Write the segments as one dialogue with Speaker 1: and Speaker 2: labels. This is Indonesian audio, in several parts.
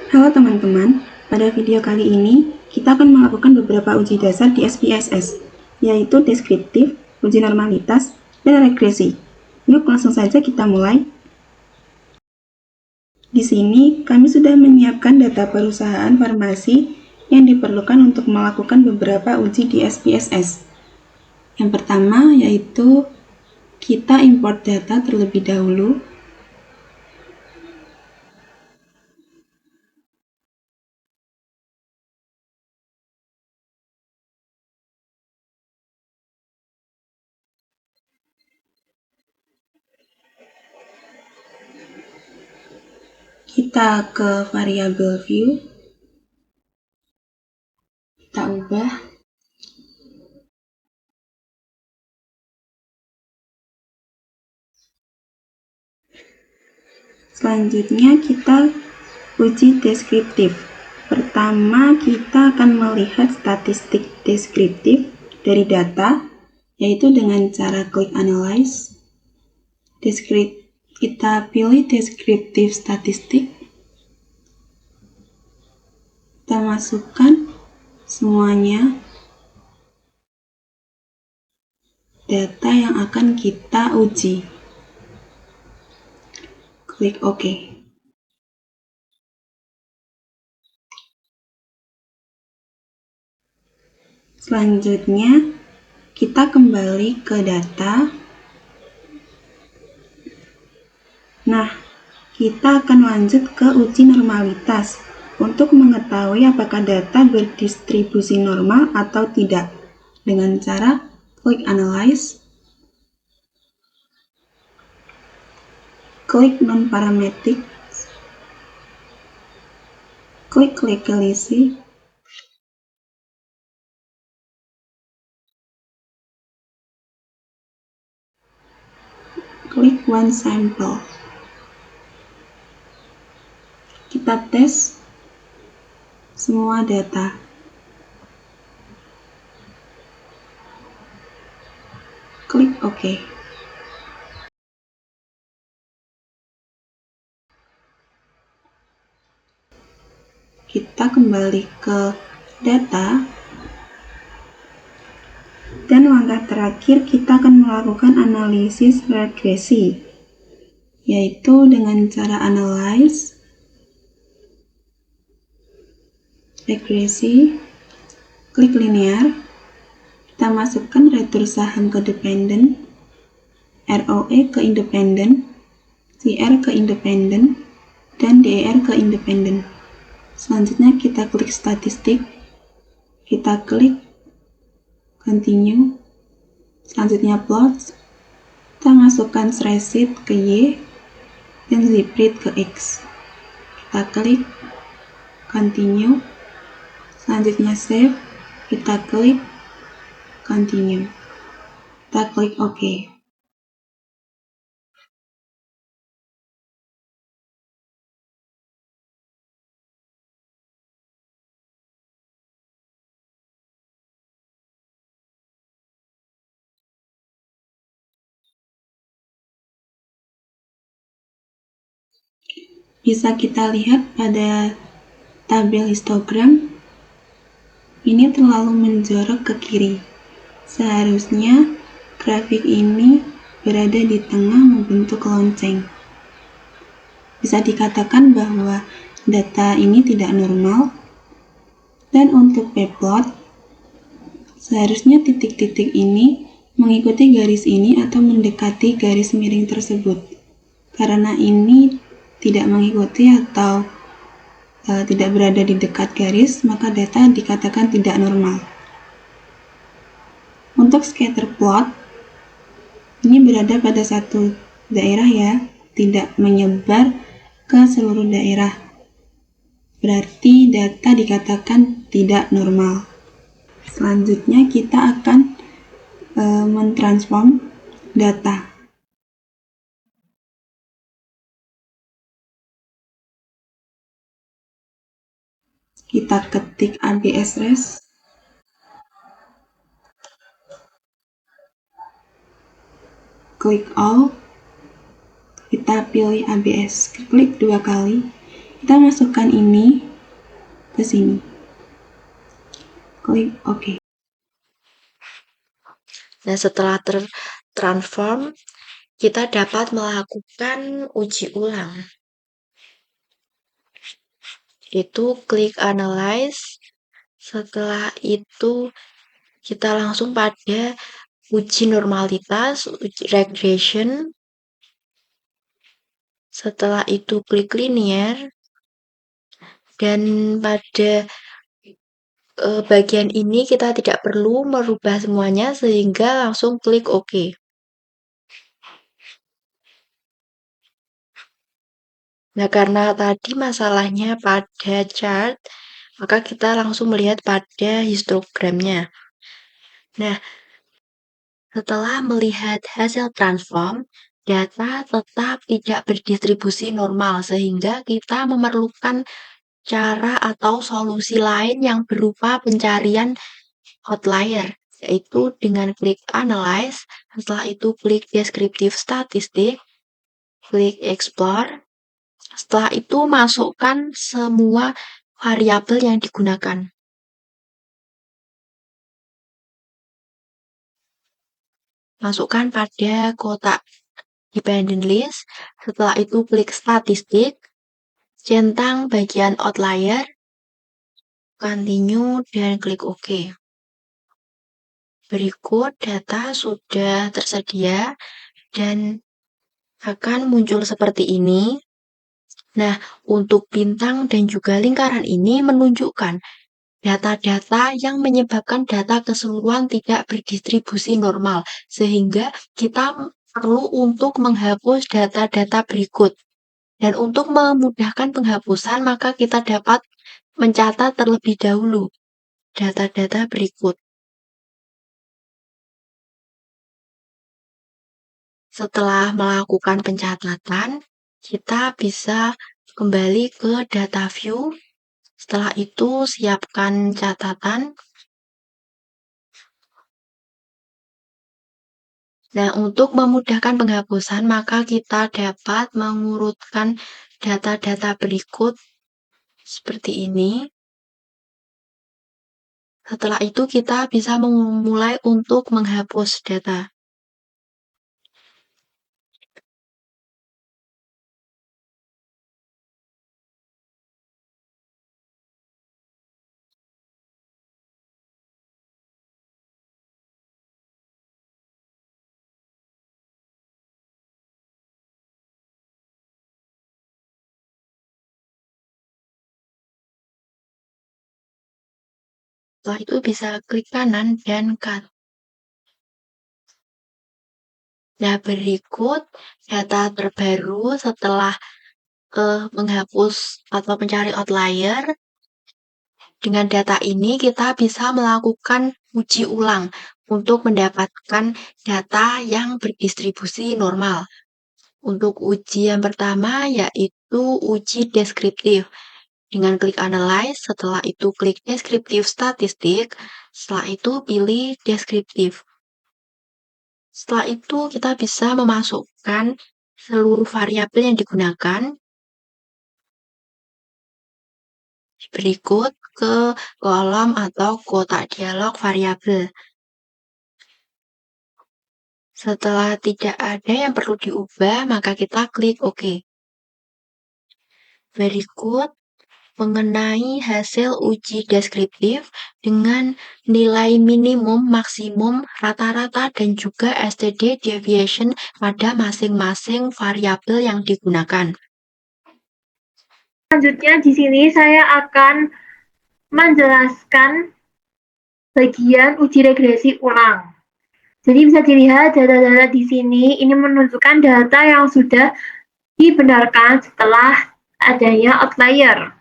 Speaker 1: Halo teman-teman, pada video kali ini kita akan melakukan beberapa uji dasar di SPSS, yaitu deskriptif, uji normalitas, dan regresi. Yuk langsung saja kita mulai. Di sini kami sudah menyiapkan data perusahaan farmasi yang diperlukan untuk melakukan beberapa uji di SPSS. Yang pertama yaitu kita import data terlebih dahulu. Kita ke variabel view, kita ubah. Selanjutnya kita uji deskriptif. Pertama kita akan melihat statistik deskriptif dari data, yaitu dengan cara klik analyze. Kita pilih deskriptif statistik. Kita masukkan semuanya data yang akan kita uji. Klik OK. Selanjutnya, kita kembali ke data. Nah, kita akan lanjut ke uji normalitas untuk mengetahui apakah data berdistribusi normal atau tidak dengan cara klik analyze, klik non-parametric, klik legalisity, klik one sample. Kita tes semua data. Klik OK. Kita kembali ke data. Dan langkah terakhir kita akan melakukan analisis regresi, yaitu dengan cara analyze, regresi, klik linear, kita masukkan retur saham ke dependent, ROE ke independent, CR ke independent, dan DER ke independent. Selanjutnya kita klik statistik, kita klik continue, selanjutnya plot, kita masukkan spreadsheet ke Y, dan ziprit ke X. Kita klik continue, selanjutnya save, kita klik continue, kita klik OK. Bisa kita lihat pada tabel histogram, ini terlalu menjorok ke kiri. Seharusnya grafik ini berada di tengah membentuk lonceng. Bisa dikatakan bahwa data ini tidak normal. Dan untuk pplot, seharusnya titik-titik ini mengikuti garis ini atau mendekati garis miring tersebut. Karena ini tidak mengikuti atau tidak berada di dekat garis, maka data dikatakan tidak normal. Untuk scatter plot, ini berada pada satu daerah ya, tidak menyebar ke seluruh daerah. Berarti data dikatakan tidak normal. Selanjutnya kita akan mentransform data. Kita ketik ABS res, klik all, kita pilih ABS, klik 2 kali, Kita masukkan ini ke sini. Klik OK.
Speaker 2: Nah, setelah tertransform, kita dapat melakukan uji ulang. Itu klik Analyze. Setelah itu, kita langsung pada uji normalitas, uji regression. Setelah itu klik linear. Dan pada bagian ini kita tidak perlu merubah semuanya sehingga langsung klik OK. Nah, karena tadi masalahnya pada chart, maka kita langsung melihat pada histogramnya. Nah, setelah melihat hasil transform, data tetap tidak berdistribusi normal sehingga kita memerlukan cara atau solusi lain yang berupa pencarian outlier, yaitu dengan klik Analyze, setelah itu klik Descriptive Statistic, klik Explore, setelah itu masukkan semua variabel yang digunakan. Masukkan pada kotak dependent list, setelah itu klik Statistik, centang bagian outlier, continue, dan klik OK. Berikut data sudah tersedia dan akan muncul seperti ini. Nah, untuk bintang dan juga lingkaran ini menunjukkan data-data yang menyebabkan data keseluruhan tidak berdistribusi normal, sehingga kita perlu untuk menghapus data-data berikut. Dan untuk memudahkan penghapusan, maka kita dapat mencatat terlebih dahulu data-data berikut. Setelah melakukan pencatatan, kita bisa kembali ke data view. Setelah itu, siapkan catatan. Nah, untuk memudahkan penghapusan, maka kita dapat mengurutkan data-data berikut seperti ini. Setelah itu, kita bisa memulai untuk menghapus data. Setelah itu bisa klik kanan dan cut. Nah, berikut data terbaru setelah menghapus atau mencari outlier. Dengan data ini kita bisa melakukan uji ulang untuk mendapatkan data yang berdistribusi normal. Untuk uji yang pertama yaitu uji deskriptif. Dengan klik Analyze, setelah itu klik Descriptive Statistic, setelah itu pilih Deskriptif. Setelah itu kita bisa memasukkan seluruh variabel yang digunakan. Berikut ke kolom atau kotak dialog variabel. Setelah tidak ada yang perlu diubah, maka kita klik OK. Berikut mengenai hasil uji deskriptif dengan nilai minimum, maksimum, rata-rata, dan juga STD deviation pada masing-masing variabel yang digunakan.
Speaker 3: Selanjutnya di sini saya akan menjelaskan bagian uji regresi ulang. Jadi bisa dilihat data-data di sini ini menunjukkan data yang sudah dibenarkan setelah adanya outlier.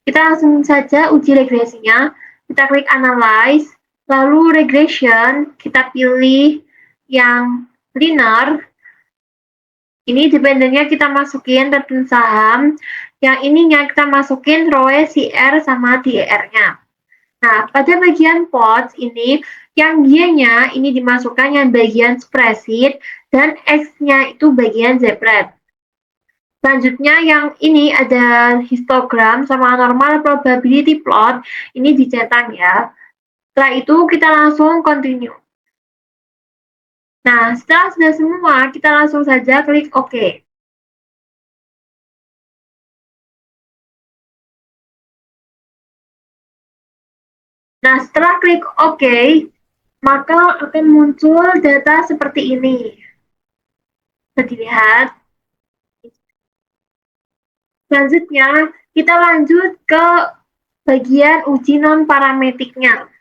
Speaker 3: Kita langsung saja uji regresinya. Kita klik Analyze, lalu Regression, kita pilih yang linear. Ini dependennya kita masukin return saham. Yang ininya kita masukin ROE, CR, sama DER-nya. Nah, pada bagian plots ini, yang Y-nya ini dimasukkan yang bagian spreadsheet, dan X-nya itu bagian Zepred. Selanjutnya yang ini ada histogram sama normal probability plot, ini dicetak ya. Setelah itu kita langsung continue. Nah, setelah sudah semua, kita langsung saja klik OK. Nah, setelah klik OK, maka akan muncul data seperti ini. Bisa dilihat. Selanjutnya, kita lanjut ke bagian uji non-parametriknya.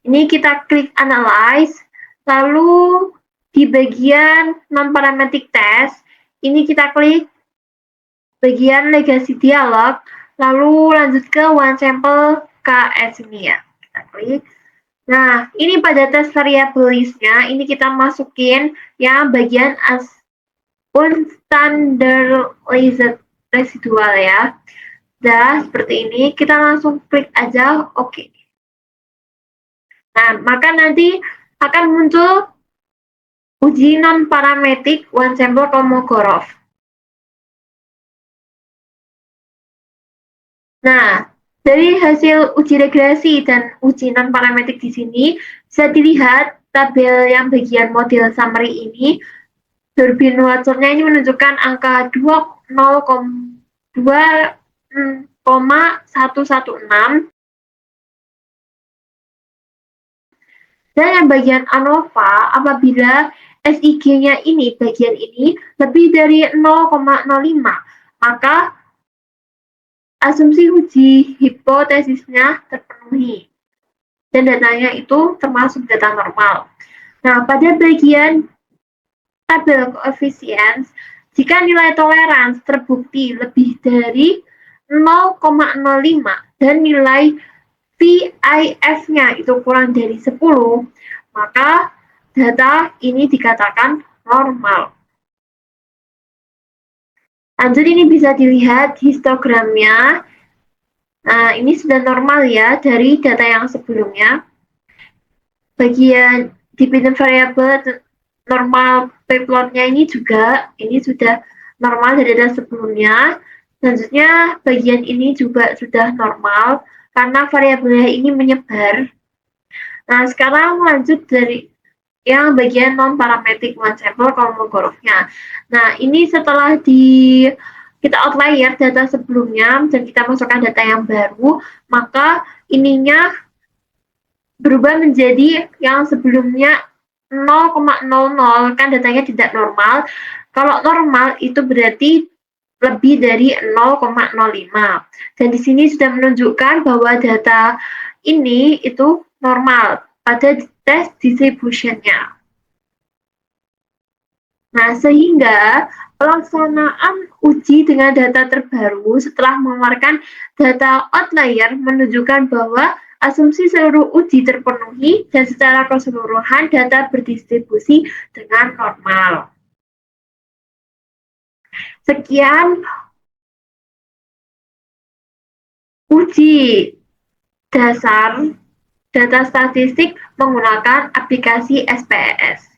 Speaker 3: Ini kita klik Analyze, lalu di bagian non-parametric test, ini kita klik bagian Legacy Dialog, lalu lanjut ke One Sample KS ini ya. Kita klik. Nah, ini pada tes variable list-nya, ini kita masukin yang bagian unstandardized residual ya. Nah, seperti ini, kita langsung klik aja OK. Nah, maka nanti akan muncul uji non-parametrik One Sample Kolmogorov. Nah, dari hasil uji regresi dan uji non-parametrik di sini, bisa dilihat tabel yang bagian model summary ini, Durbin Watsonnya ini menunjukkan angka 2,116. Dan yang bagian ANOVA, apabila SIG-nya ini, bagian ini, lebih dari 0,05, maka asumsi uji hipotesisnya terpenuhi. Dan datanya itu termasuk data normal. Nah, pada bagian tabel coefficients, jika nilai toleransi terbukti lebih dari 0,05 dan nilai VIF-nya itu kurang dari 10, maka data ini dikatakan normal. Lanjut, ini bisa dilihat histogramnya. Nah, ini sudah normal ya dari data yang sebelumnya. Bagian dependent variable normal p-plotnya ini juga, ini sudah normal dari data sebelumnya. Selanjutnya, bagian ini juga sudah normal karena variabelnya ini menyebar. Nah, sekarang lanjut dari yang bagian non-parametric one sample Kolmogorov-nya. Nah, ini setelah kita outlier data sebelumnya dan kita masukkan data yang baru, maka ininya berubah menjadi yang sebelumnya 0,00, kan datanya tidak normal. Kalau normal itu berarti lebih dari 0,05. Dan di sini sudah menunjukkan bahwa data ini itu normal pada tes distribution-nya. Nah, sehingga pelaksanaan uji dengan data terbaru setelah mengeluarkan data outlier menunjukkan bahwa asumsi seluruh uji terpenuhi dan secara keseluruhan data berdistribusi dengan normal. Sekian uji dasar data statistik menggunakan aplikasi SPSS.